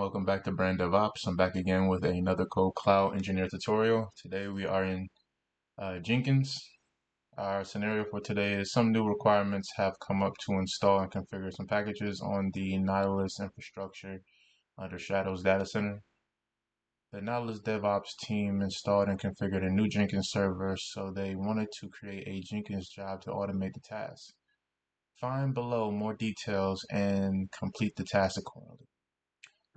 Welcome back to Brand DevOps. I'm back again with another KodeKloud engineer tutorial. Today we are in Jenkins. Our scenario for today is some new requirements have come up to install and configure some packages on the Nautilus infrastructure under Shadow's data center. The Nautilus DevOps team installed and configured a new Jenkins server, so they wanted to create a Jenkins job to automate the task. Find below more details and complete the task accordingly.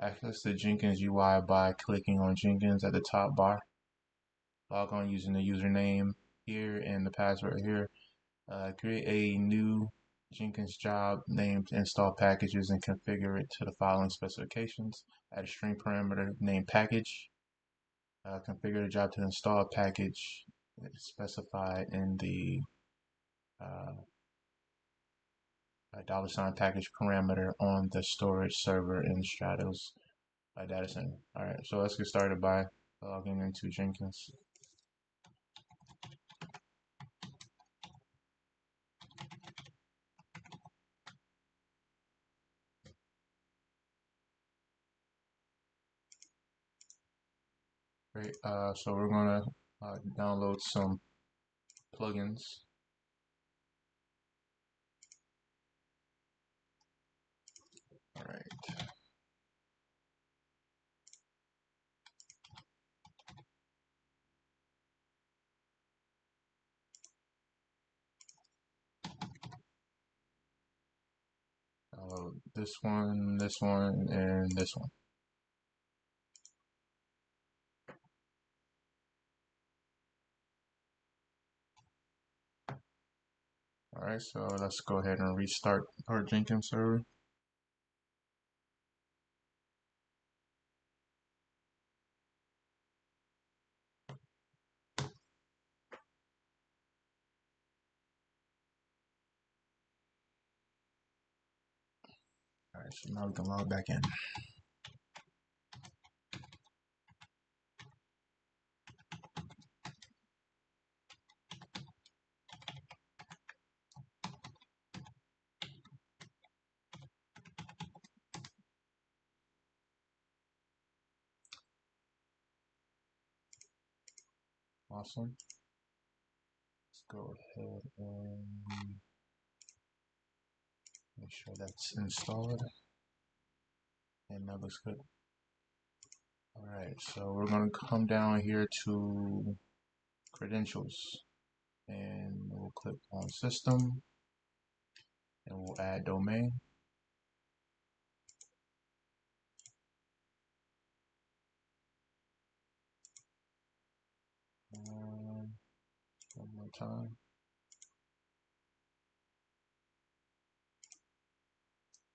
Access the Jenkins UI by clicking on Jenkins at the top bar. Log on using the username here and the password here. Create a new Jenkins job named install packages and configure it to the following specifications. Add a string parameter named package. Configure the job to install a package specified in the $ package parameter on the storage server in Shadow's data center. All right, so let's get started by logging into Jenkins. Great. So we're gonna download some plugins. All right. This one, and this one. All right, so let's go ahead and restart our Jenkins server. All right, so now we can log back in. Awesome. Let's go ahead and make sure that's installed. And that looks good. All right, so we're gonna come down here to credentials and we'll click on system and we'll add domain. One more time.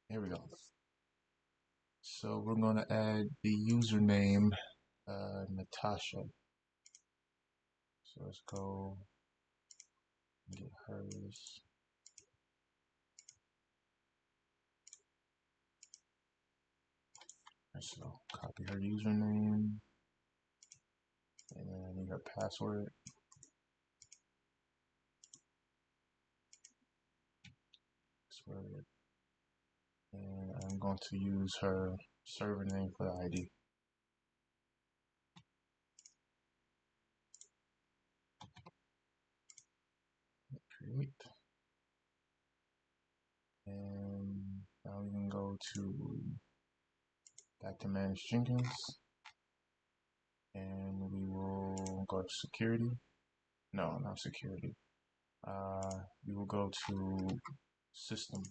Here we go. So we're going to add the username Natasha. So let's go and get hers. So copy her username, and then I need her password. And I'm going to use her server name for the ID. Create. And now we can go to back to manage Jenkins. And we will go to security. No, not security. We will go to system.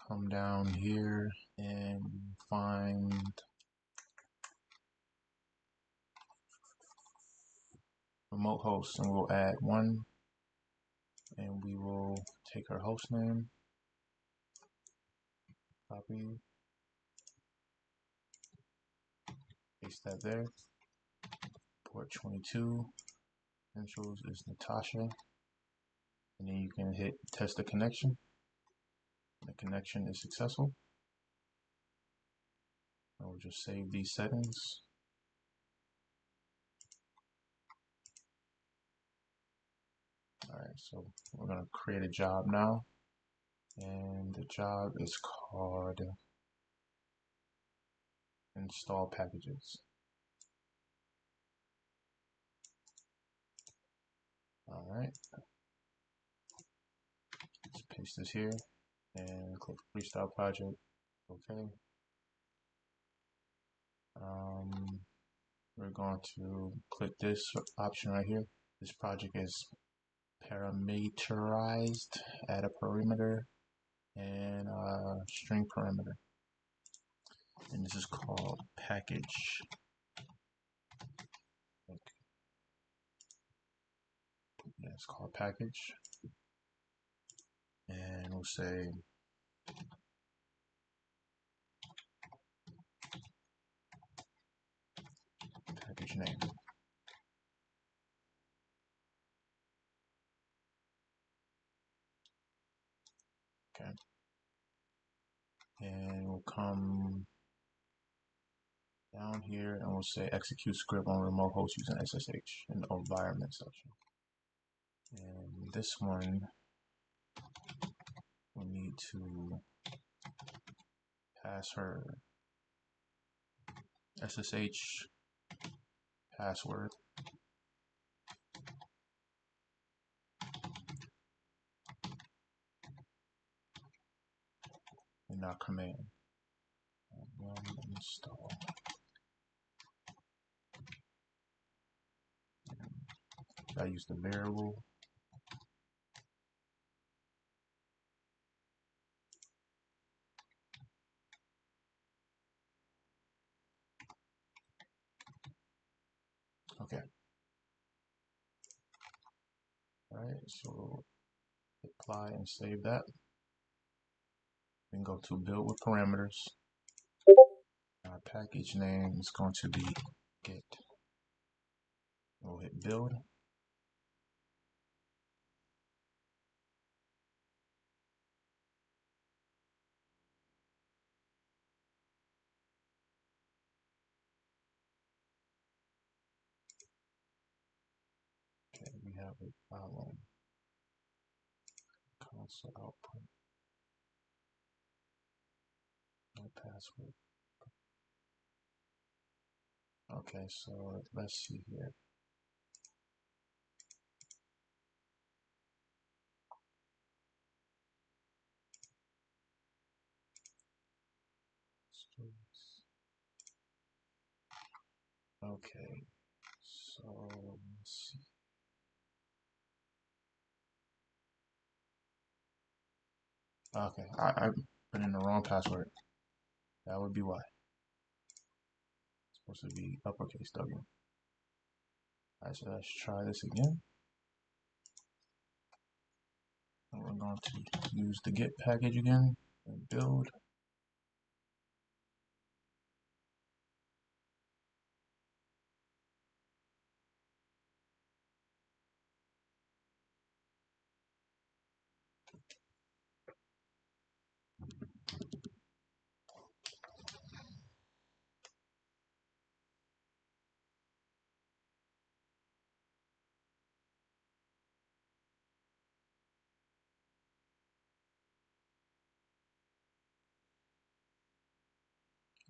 Come down here and find remote host, and we'll add one, and we will take our host name, copy, paste that there. Port 22, credentials is Natasha, and then you can hit test the connection. The connection is successful. I'll just save these settings. All right, so we're gonna create a job now, and the job is called install packages. All right, let's paste this here and click Freestyle Project. Okay. We're going to click this option right here. This project is parameterized. Add a perimeter and a string parameter, and this is called package. Okay. Yeah, it's called package, and we'll say package name. Okay, and we'll come down here and we'll say execute script on remote host using SSH in the environment section. And this one we need to pass her SSH password in our command. Install. I use the variable. Okay. All right, so apply and save that. Then go to build with parameters. Our package name is going to be get. We'll hit build. Okay, we have a problem. Console output. No password. Okay, so let's see here. Okay, so let's see. Okay, I put in the wrong password. That would be why. It's supposed to be uppercase W. Alright, so let's try this again. And we're going to use the get package again and build.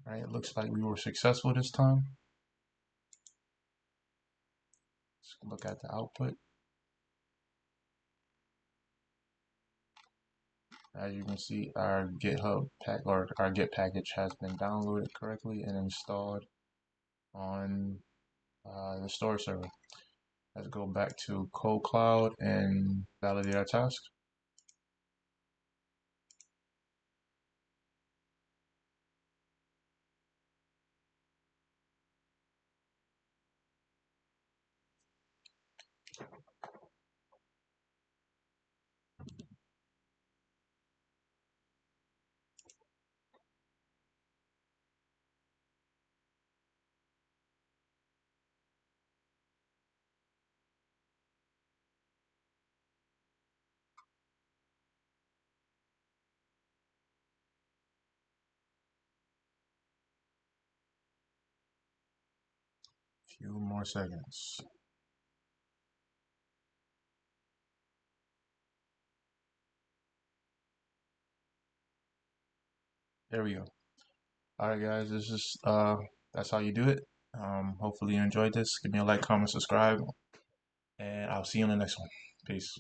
Alright, it looks like we were successful this time. Let's look at the output. As you can see, our GitHub pack or our Git package has been downloaded correctly and installed on the storage server. Let's go back to KodeKloud and validate our task. Few more seconds. There we go. All right, guys, this is that's how you do it. Hopefully you enjoyed this. Give me a like, comment, subscribe, and I'll see you in the next one. Peace.